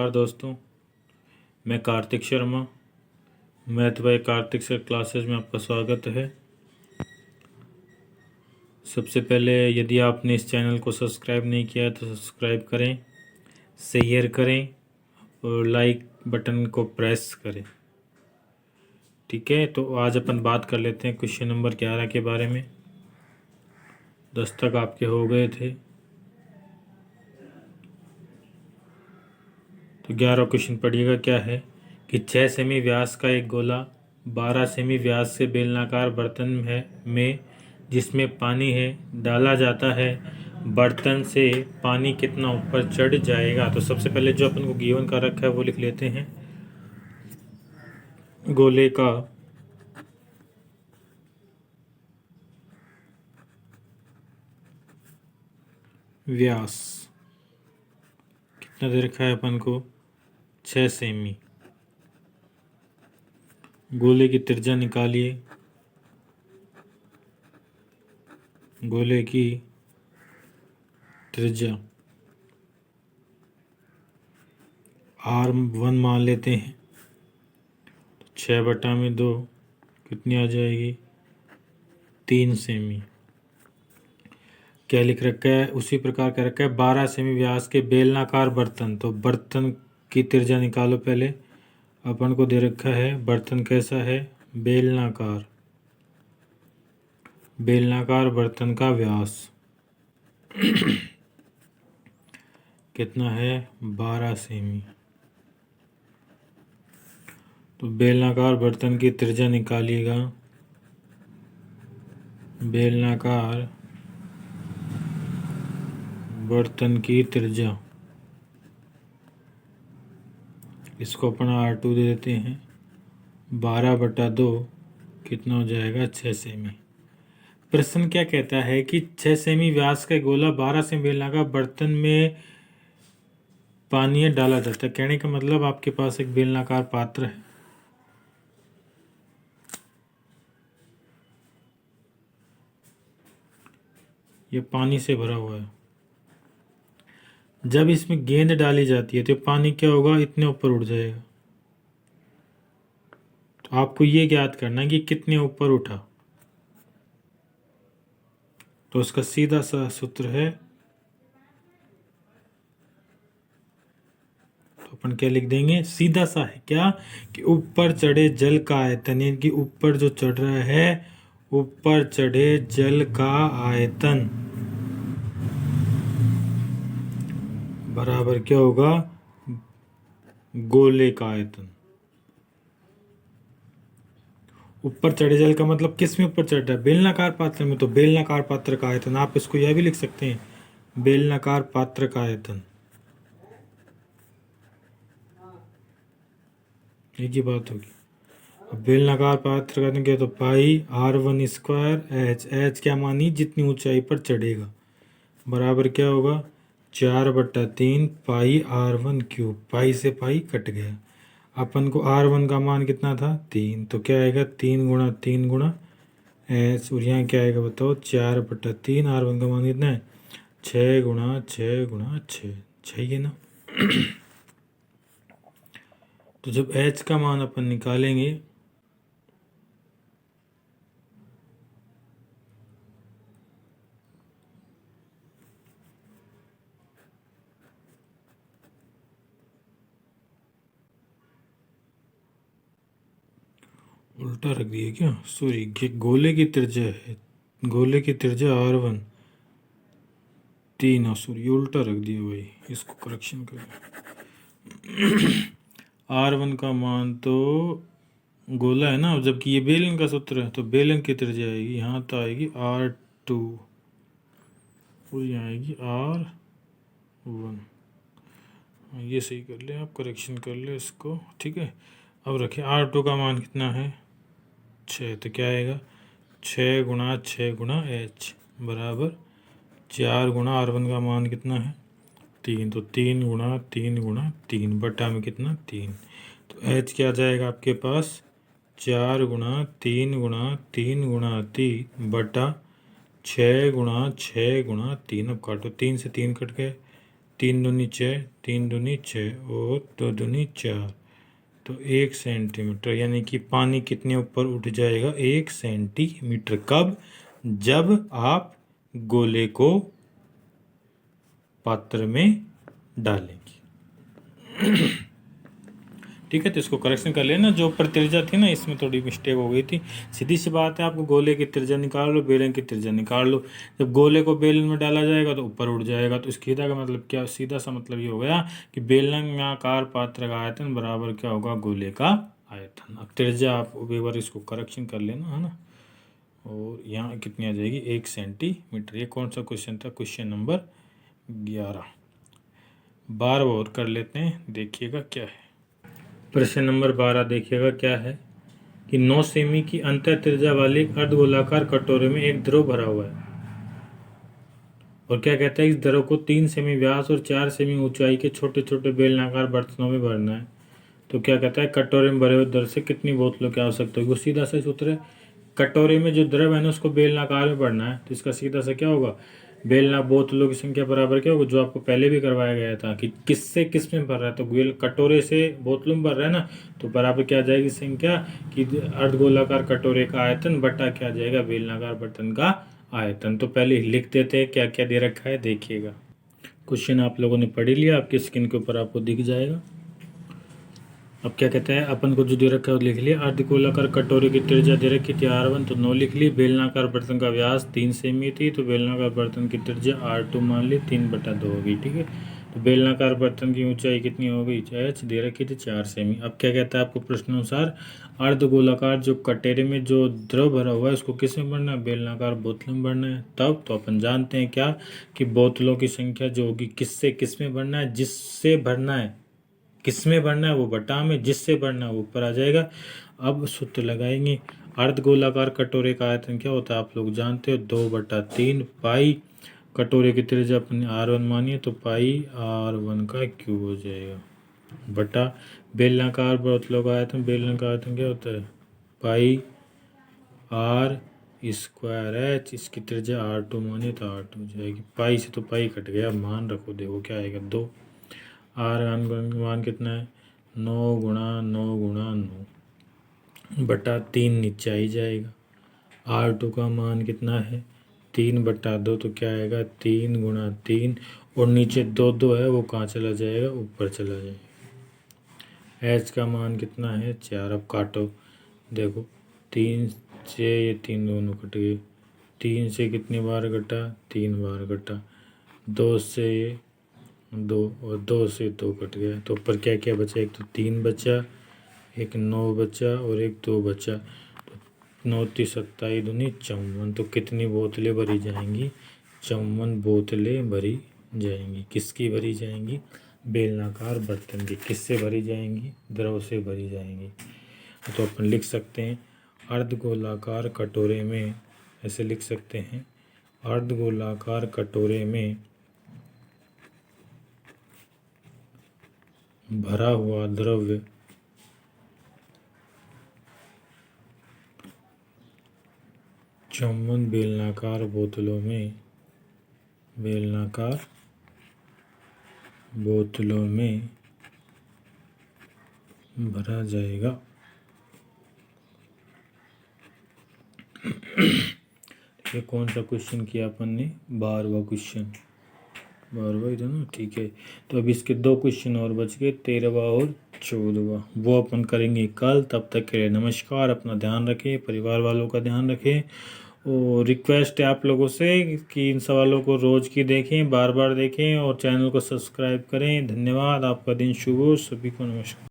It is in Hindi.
नमस्कार दोस्तों, मैं Kartik Sharma. Math bye Kartik sir classes में आपका स्वागत है। सबसे पहले यदि आपने इस चैनल को सब्सक्राइब नहीं किया है तो सब्सक्राइब करें, शेयर करें और लाइक बटन को प्रेस करें। ठीक है, तो आज अपन बात कर लेते हैं क्वेश्चन नंबर 11 के बारे में। 10 तक आपके हो गए थे, तो 11 क्वेश्चन पढ़िएगा। क्या है कि 6 सेमी व्यास का एक गोला 12 सेमी व्यास से बेलनाकार बर्तन में जिसमें पानी है डाला जाता है। बर्तन से पानी कितना ऊपर चढ़ जाएगा? तो सबसे पहले जो अपन को गिवन का रखा है वो लिख लेते हैं। गोले का व्यास कितना दे रखा है अपन को? 6 सेमी। गोले की त्रिज्या निकालिए। गोले की त्रिज्या R1 मान लेते हैं। 6/2 कितनी आ जाएगी? 3 सेमी। क्या लिख रखा है? उसी प्रकार का रखा है 12 सेमी व्यास के बेलनाकार बर्तन। तो बर्तन की त्रिज्या निकालो पहले। अपन को दे रखा है बर्तन कैसा है? बेलनाकार। बेलनाकार बर्तन का व्यास कितना है? 12 सेमी। तो बेलनाकार बर्तन की त्रिज्या निकालिएगा। बेलनाकार बर्तन की त्रिज्या, इसको अपना R2 दे देते हैं। 12/2 कितना हो जाएगा? 6 सेमी। प्रश्न क्या कहता है कि 6 सेमी व्यास का गोला 12 सेमी बेलनाकार बर्तन में पानी डाला जाता है। कहने का मतलब आपके पास एक बेलनाकार पात्र है। ये पानी से भरा हुआ है। जब इसमें गेंद डाली जाती है तो पानी क्या होगा? इतने ऊपर उठ जाएगा। तो आपको ये ज्ञात करना है कि कितने ऊपर उठा। तो उसका सीधा सा सूत्र है, तो अपन क्या लिख देंगे? सीधा सा है क्या कि ऊपर चढ़े जल का आयतन, यानी कि ऊपर जो चढ़ रहा है, ऊपर चढ़े जल का आयतन बराबर क्या होगा? गोले का आयतन। ऊपर चढ़े जल का मतलब किस में ऊपर चढ़ रहा है? बेलनाकार पात्र में। तो बेलनाकार पात्र का आयतन, आप इसको यह भी लिख सकते हैं, बेलनाकार पात्र का आयतन। एक ही बात होगी। अब बेलनाकार पात्र का आयतन क्या? तो पाई R1² H क्या मानी? जितनी ऊंचाई पर चढ़ेगा बराबर क्या होगा? 4/3 पाई R1³। पाई से पाई कट गया। अपन को R1 का मान कितना था? 3। तो क्या आएगा? 3 × 3 × H। और यहाँ क्या आएगा बताओ? 4/3। R1 का मान कितना है? 6 × 6 × 6। 6 है ना। तो जब H का मान अपन निकालेंगे उल्टा रख दिया क्या? सॉरी, गोले की त्रिज्या है, गोले की त्रिज्या R1 3। सॉरी, उल्टा रख दिया भाई, इसको करेक्शन कर। R1 का मान तो गोला है ना, जबकि ये बेलन का सूत्र है। तो बेलन की त्रिज्या आएगी, यहाँ तो आएगी R2 और यहाँ आएगी R1। ये सही कर ले आप, करेक्शन कर ले इसको। ठीक है, अब रखें R2 का मान कितना है? 6। तो क्या आएगा? 6 × 6 × H बराबर 4 × R1 का मान कितना है? 3। तो 3 × 3 × 3 बटा में कितना? 3। तो H क्या आ जाएगा आपके पास? 4 × 3 × 3 × 3 बटा 6 × 6 × 3। अब काटो, 3 से 3 कट गए, 3 दूनी 6, 3 दूनी 6 और 2 दूनी 4, तो 1 सेंटीमीटर, यानी कि पानी कितने ऊपर उठ जाएगा? 1 सेंटीमीटर। कब? जब आप गोले को पात्र में डालेंगे। ठीक है, तो इसको करेक्शन कर लेना। जो ऊपर त्रिज्या थी ना, इसमें थोड़ी मिस्टेक हो गई थी। सीधी सी बात है, आपको गोले की त्रिज्या निकाल लो, बेलन की त्रिज्या निकाल लो। जब गोले को बेलन में डाला जाएगा तो ऊपर उठ जाएगा। तो इसकी सीधा का मतलब क्या? सीधा सा मतलब ये हो गया कि बेलनाकार पात्र का आयतन बराबर क्या होगा? गोले का आयतन। अब त्रिज्या आप एक बार इसको करेक्शन कर लेना, है ना। और यहाँ कितनी आ जाएगी? 1 सेंटीमीटर। ये कौन सा क्वेश्चन था? Question number 11। बार और कर लेते हैं, देखिएगा क्या है। प्रश्न नंबर 12 देखिएगा क्या है कि 9 सेमी की अंतः त्रिज्या वाली एक अर्धगोलाकार कटोरे में एक द्रव भरा हुआ है, और क्या कहता है? इस द्रव को 3 सेमी व्यास और 4 सेमी ऊंचाई के छोटे छोटे बेलनाकार बर्तनों में भरना है। तो क्या कहता है? कटोरे में भरे हुए द्रव से कितनी बोतलों की आवश्यकता होगी? वो सीधा सा सूत्र है। कटोरे में जो द्रव है ना, उसको बेलनाकार में भरना है, तो इसका सीधा सा क्या होगा? बेलना बोतलों की संख्या बराबर क्या होगा? जो आपको पहले भी करवाया गया था कि किससे किस में भर रहा है, तो बेल कटोरे से बोतलों में भर रहा है ना, तो बराबर क्या आ जाएगी संख्या कि अर्धगोलाकार कटोरे का आयतन बटा क्या आ जाएगा? बेलनाकार बर्तन का आयतन। तो पहले लिख देते हैं क्या क्या दे रखा है, देखिएगा। क्वेश्चन आप लोगों ने पढ़ लिया, आपकी स्क्रीन के ऊपर आपको दिख जाएगा। अब क्या कहता है? अपन को जो दे रखा है वो लिख लिया। अर्धगोलाकार कटोरे की त्रिज्या दे रखी थी R1, तो 9 लिख ली। बेलनाकार बर्तन का व्यास 3 सेमी थी, तो बेलनाकार बर्तन की त्रिज्या R2 मान ली, 3/2 होगी। ठीक है, तो बेलनाकार बर्तन की ऊंचाई कितनी हो गई? H दे रखी थी 4 सेमी। अब क्या कहता है आपको प्रश्नानुसार? अर्धगोलाकार जो कटोरे में जो द्रव भरा हुआ है, उसको किस में भरना है? बेलनाकार बोतलों में भरना है। तब तो अपन जानते हैं क्या कि बोतलों की संख्या जो होगी किससे किस में भरना है? जिससे भरना है, किस में भरना है वो बटा में, जिससे भरना है वो ऊपर आ जाएगा। अब सूत्र लगाएंगे। अर्धगोलाकार कटोरे का आयतन क्या होता है? आप लोग जानते हो, 2/3 पाई। कटोरे की त्रिज्या अपने R1 मानिए, तो पाई R1 का क्यूब हो जाएगा बटा बेलनाकार बोतलों का आयतन। बेलनाकार आयतन क्या होता है? पाई R² H। इसकी त्रिज्या R2 मानिए, तो R2 हो जाएगी। पाई से तो पाई कट गया, मान रखो, देखो क्या आएगा? 2। R मान कितना है? 9 गुणा 9 गुणा 9 बटा 3 नीचे ही जाएगा। R2 का मान कितना है? 3/2, तो क्या आएगा? 3 गुणा 3, और नीचे 2 है, वो कहाँ चला जाएगा? ऊपर चला जाएगा। H का मान कितना है? 4। अब काटो, देखो 3 से ये 3 दोनों कट गए। 3 से कितनी बार कटा? 3 बार कटा। 2 से 2, और 2 से 2 कट गया, तो ऊपर क्या क्या बचा? एक तो 3 बचा, एक 9 बचा, और एक 2 बचा। तो 9 × 27 दूनी 54। तो कितनी बोतलें भरी जाएंगी? 54 बोतलें भरी जाएंगी। किसकी भरी जाएंगी? बेलनाकार बर्तन की। किससे भरी जाएंगी? द्रव से भरी जाएंगी। तो अपन लिख सकते हैं अर्धगोलाकार कटोरे में, ऐसे लिख सकते हैं, अर्धगोलाकार कटोरे में भरा हुआ द्रव्य चौवन बेलनाकार बोतलों में भरा जाएगा। ये कौन सा क्वेश्चन किया अपन ने? 12वां क्वेश्चन। 12वां ही था ना? ठीक है, तो अब इसके 2 क्वेश्चन और बच गए, 13वां और 14वां। वो अपन करेंगे कल। तब तक के लिए नमस्कार। अपना ध्यान रखें, परिवार वालों का ध्यान रखें, और रिक्वेस्ट है आप लोगों से कि इन सवालों को रोज़ की देखें, बार बार देखें, और चैनल को सब्सक्राइब करें। धन्यवाद। आपका दिन शुभ हो। सभी को नमस्कार।